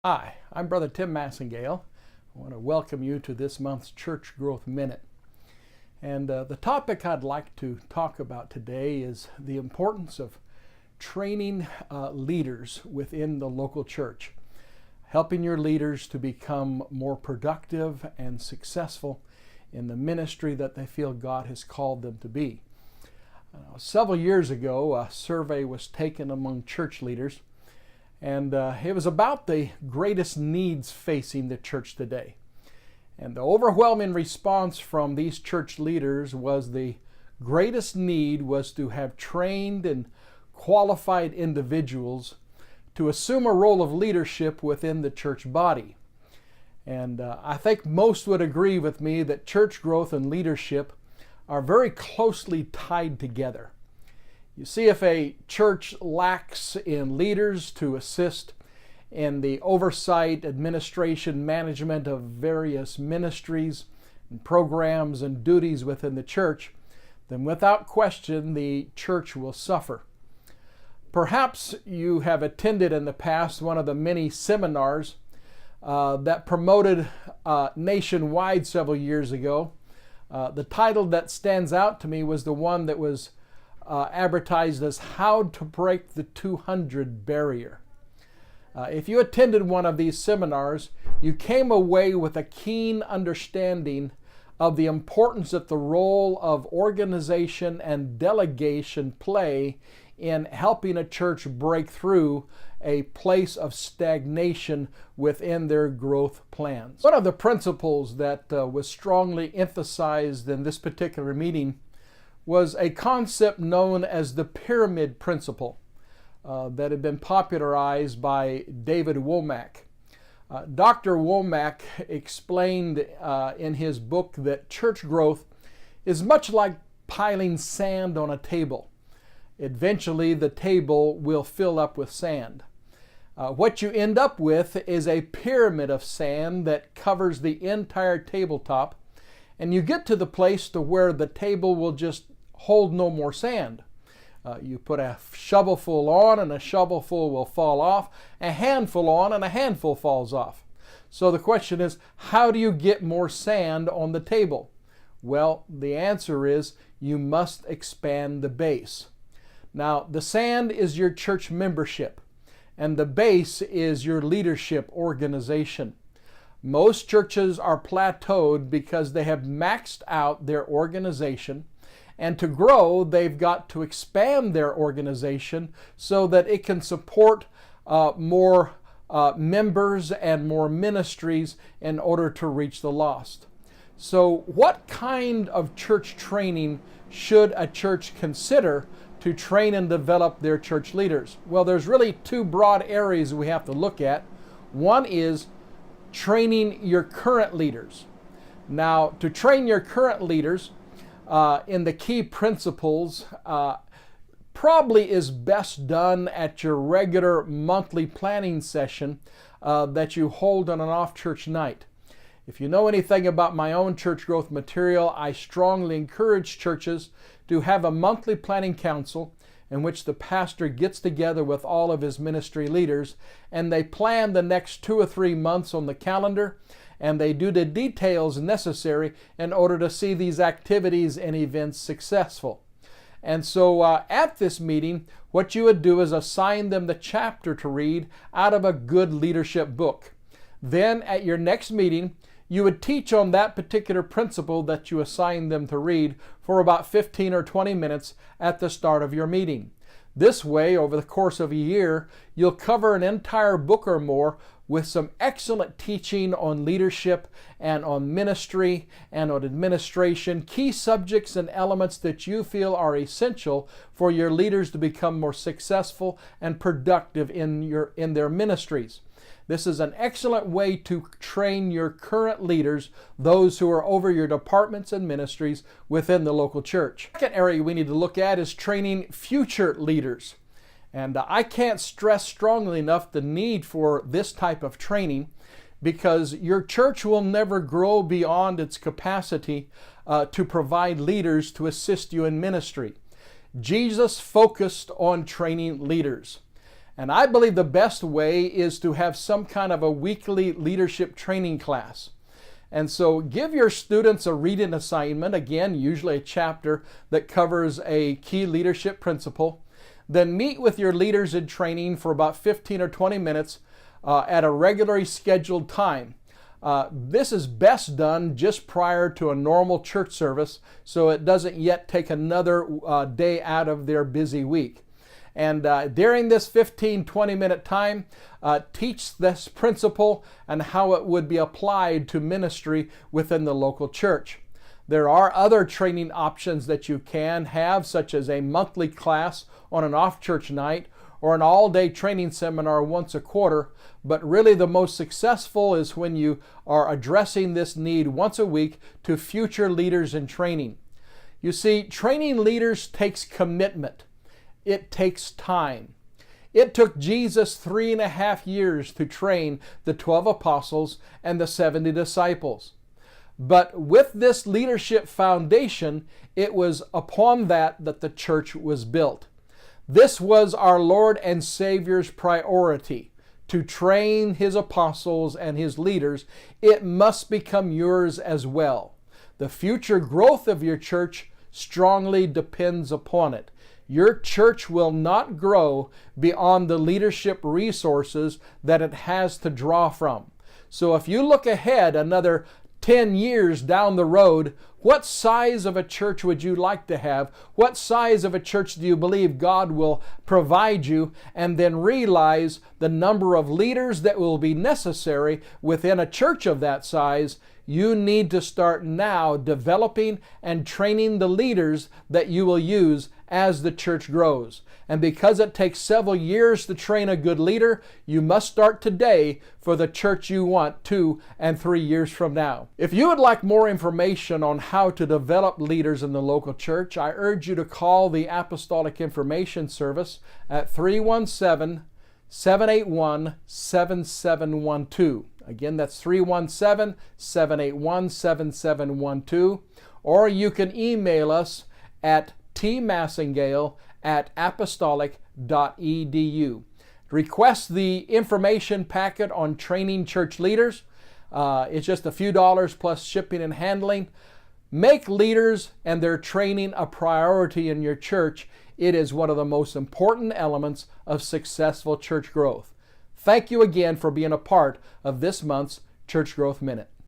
Hi, I'm Brother Tim Massengale. I want to welcome you to this month's Church Growth Minute. And the topic I'd like to talk about today is the importance of training leaders within the local church, helping your leaders to become more productive and successful in the ministry that they feel God has called them to be. Several years ago, a survey was taken among church leaders, and it was about the greatest needs facing the church today. And the overwhelming response from these church leaders was the greatest need was to have trained and qualified individuals to assume a role of leadership within the church body. And I think most would agree with me that church growth and leadership are very closely tied together. You see, if a church lacks in leaders to assist in the oversight, administration, management of various ministries and programs and duties within the church, then without question the church will suffer. Perhaps you have attended in the past one of the many seminars that promoted nationwide several years ago. The title that stands out to me was the one that was advertised as How to Break the 200 Barrier. If you attended one of these seminars, you came away with a keen understanding of the importance that the role of organization and delegation play in helping a church break through a place of stagnation within their growth plans. One of the principles that was strongly emphasized in this particular meeting was a concept known as the pyramid principle that had been popularized by David Womack. Dr. Womack explained in his book that church growth is much like piling sand on a table. Eventually, the table will fill up with sand. What you end up with is a pyramid of sand that covers the entire tabletop, and you get to the place to where the table will just hold no more sand. You put a shovelful on and a shovelful will fall off, a handful on and a handful falls off. So the question is, how do you get more sand on the table? Well, the answer is you must expand the base. Now, the sand is your church membership, and the base is your leadership organization. Most churches are plateaued because they have maxed out their organization, and to grow, they've got to expand their organization so that it can support more members and more ministries in order to reach the lost. So what kind of church training should a church consider to train and develop their church leaders? Well, there's really two broad areas we have to look at. One is training your current leaders. Now, to train your current leaders in the key principles probably is best done at your regular monthly planning session that you hold on an off-church night. If you know anything about my own church growth material, I strongly encourage churches to have a monthly planning council in which the pastor gets together with all of his ministry leaders and they plan the next 2 or 3 months on the calendar, and they do the details necessary in order to see these activities and events successful. And so at this meeting, what you would do is assign them the chapter to read out of a good leadership book. Then at your next meeting, you would teach on that particular principle that you assigned them to read for about 15 or 20 minutes at the start of your meeting. This way, over the course of a year, you'll cover an entire book or more with some excellent teaching on leadership and on ministry and on administration, key subjects and elements that you feel are essential for your leaders to become more successful and productive in their ministries. This is an excellent way to train your current leaders, those who are over your departments and ministries within the local church. The second area we need to look at is training future leaders. And I can't stress strongly enough the need for this type of training, because your church will never grow beyond its capacity to provide leaders to assist you in ministry. Jesus focused on training leaders. And I believe the best way is to have some kind of a weekly leadership training class. And so give your students a reading assignment, again, usually a chapter that covers a key leadership principle. Then meet with your leaders in training for about 15 or 20 minutes at a regularly scheduled time. This is best done just prior to a normal church service, so it doesn't yet take another day out of their busy week. And during this 15-20 minute time, teach this principle and how it would be applied to ministry within the local church. There are other training options that you can have, such as a monthly class on an off-church night or an all-day training seminar once a quarter, but really the most successful is when you are addressing this need once a week to future leaders in training. You see, training leaders takes commitment. It takes time. It took Jesus 3.5 years to train the 12 apostles and the 70 disciples. But with this leadership foundation, it was upon that the church was built. This was our Lord and Savior's priority, to train His apostles and His leaders. It must become yours as well. The future growth of your church strongly depends upon it. Your church will not grow beyond the leadership resources that it has to draw from. So if you look ahead another 10 years down the road, what size of a church would you like to have? What size of a church do you believe God will provide you? And then realize the number of leaders that will be necessary within a church of that size. You need to start now developing and training the leaders that you will use as the church grows. And because it takes several years to train a good leader, you must start today for the church you want 2 and 3 years from now. If you would like more information on how to develop leaders in the local church, I urge you to call the Apostolic Information Service at 317-781-7712. Again, that's 317-781-7712. Or you can email us at tmassengale@apostolic.edu. Request the information packet on training church leaders. It's just a few dollars plus shipping and handling. Make leaders and their training a priority in your church. It is one of the most important elements of successful church growth. Thank you again for being a part of this month's Church Growth Minute.